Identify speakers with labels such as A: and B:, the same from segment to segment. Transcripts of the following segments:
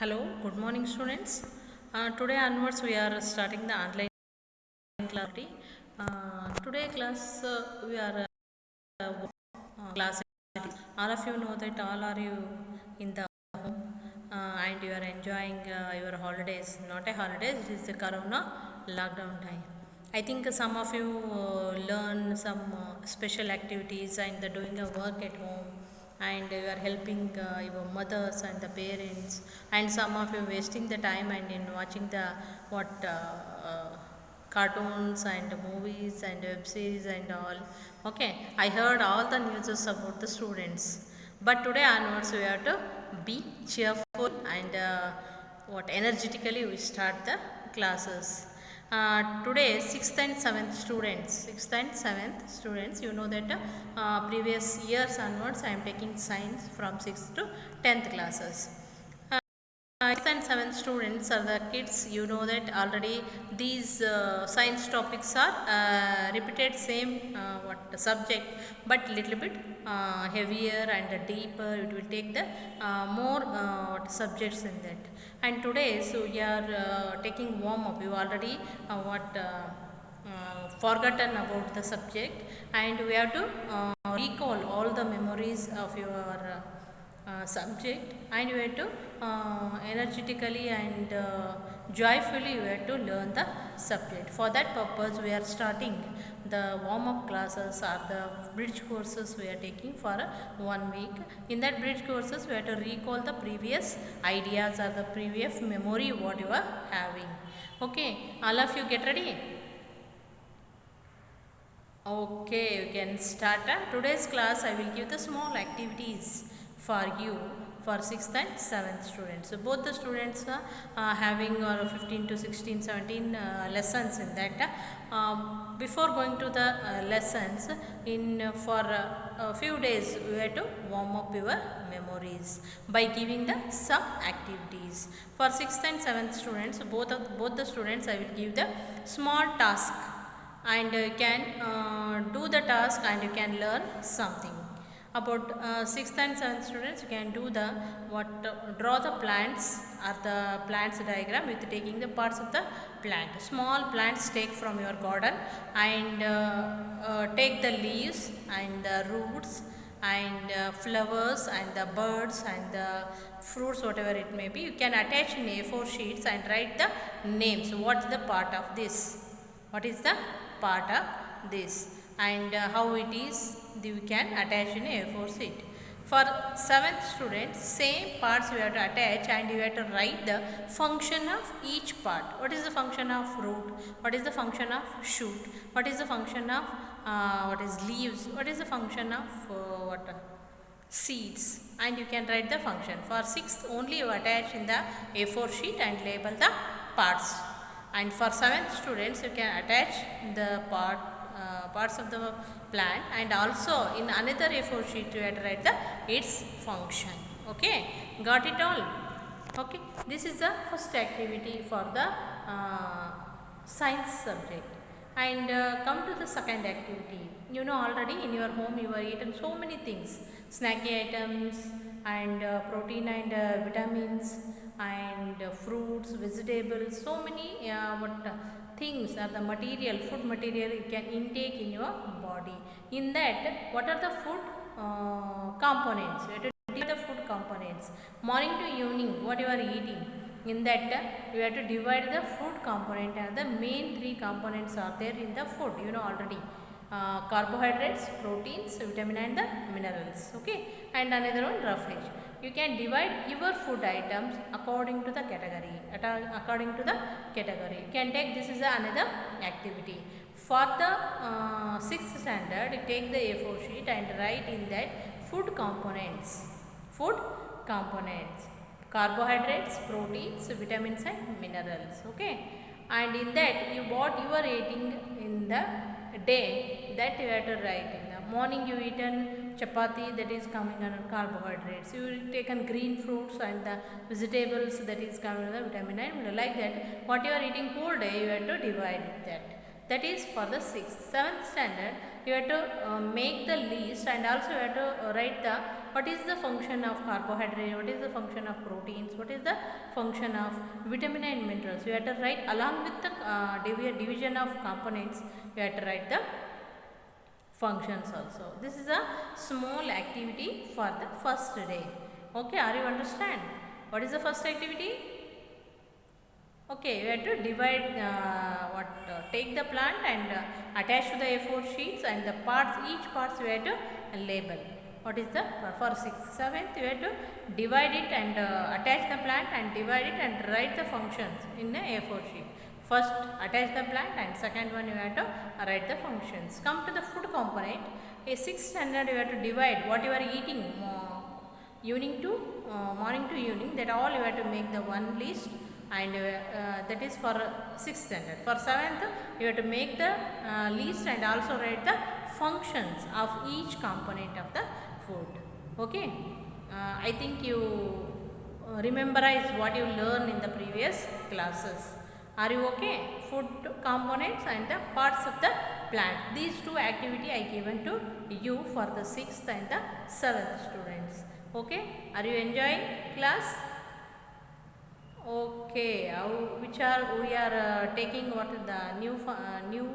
A: Hello, good morning students. Today onwards we are starting the online class. Today class we are class. All of you know that all are you in the home and you are enjoying your holidays. Not a holidays, it is the Corona lockdown time. I think some of you learn some special activities and doing a work at home and you are helping your mothers and the parents, and some of you wasting the time and in watching the what cartoons and movies and web series and all. Okay, I heard all the news about the students, but today onwards we have to be cheerful and what energetically we start the classes. Today 6th and 7th students, 6th and 7th students, you know that previous years onwards I am taking science from 6th to 10th classes. 6th and 7th students are the kids, you know that already these science topics are repeated same what subject, but little bit heavier and deeper. It will take the more subjects in that. And today so we are taking warm up. You already forgotten about the subject, and we have to recall all the memories of your subject, and you have to energetically and joyfully you have to learn the subject. For that purpose we are starting the warm-up classes or the bridge courses we are taking for 1 week. In that bridge courses we have to recall the previous ideas or the previous memory what you are having. Okay, all of you get ready? Okay, you can start. Today's class I will give the small activities for you for 6th and 7th students. So both the students are having 15 to 16, 17 lessons in that. Before going to the lessons, for a few days we have to warm up your memories by giving the some activities. For 6th and 7th students, both the students I will give the small task, and you can do the task and you can learn something about 6th and 7th students. You can do the draw the plants or the plants diagram with taking the parts of the plant. Small plants take from your garden and take the leaves and the roots and flowers and the birds and the fruits, whatever it may be. You can attach in A4 sheets and write the names. What's the part of this? What is the part of this, and how it is you can attach in a A4 sheet. For 7th students, same parts you have to attach and you have to write the function of each part. What is the function of root? What is the function of shoot? What is the function of what is leaves? What is the function of seeds? And you can write the function. For 6th only you attach in the A4 sheet and label the parts. And for 7th students you can attach the parts of the plant, and also in another A4 sheet you have to write the its function. Okay, got it all? Okay, this is the first activity for the science subject. And come to the second activity. You know already in your home you are eaten so many things, snacky items and protein and vitamins and fruits, vegetables, so many things are the material, food material you can intake in your body. In that, what are the food components? You have to divide the food components. Morning to evening, what you are eating. In that, you have to divide the food component, and the main three components are there in the food. You know already. Carbohydrates, proteins, vitamin and the minerals. Okay, and another one roughage. You can divide your food items according to the category. You can take this is another activity. For the 6th standard, you take the A4 sheet and write in that food components. Food components. Carbohydrates, proteins, vitamins and minerals. Okay, and in that what you are eating in the day, that you have to write. In the morning you eaten chapati, that is coming under carbohydrates. You taken green fruits and the vegetables, that is coming under vitamin and like that. What you are eating whole day you have to divide that. That is for the 6th. 7th standard you have to make the list, and also you have to write the what is the function of carbohydrate, what is the function of proteins, what is the function of vitamin and minerals. You have to write along with the division of components. You have to write the functions also. This is a small activity for the first day. Okay, are you understand? What is the first activity? Okay, you have to divide take the plant and attach to the A4 sheets, and the parts, each parts you have to label. What is the, for 6th, 7th you have to divide it and attach the plant and divide it and write the functions in the A4 sheet. First attach the plant and second one you have to write the functions. Come to the food component. A 6th standard you have to divide what you are eating evening to morning to evening, that all you have to make the one list, and that is for 6th standard. For 7th you have to make the list and also write the functions of each component of the food. Okay, I think you rememberize what you learned in the previous classes. Are you okay? Food components and the parts of the plant. These two activity I given to you for the 6th and the 7th students. Okay, are you enjoying class? Okay, we are taking what the new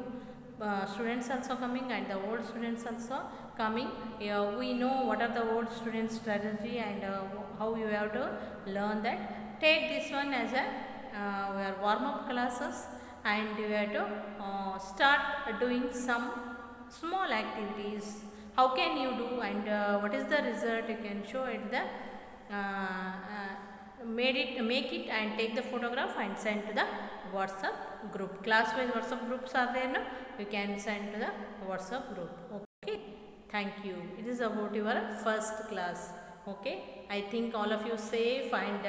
A: students also coming and the old students also coming. We know what are the old students strategy and how you have to learn that. Take this one as a warm up classes, and you have to start doing some small activities. How can you do, and what is the result? You can show it the make it and take the photograph and send to the WhatsApp group. Class wise WhatsApp groups are there, no? You can send to the WhatsApp group. Okay, thank you. It is about your first class. Okay, I think all of you safe and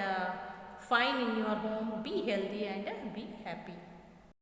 A: fine in your home. Be healthy and be happy.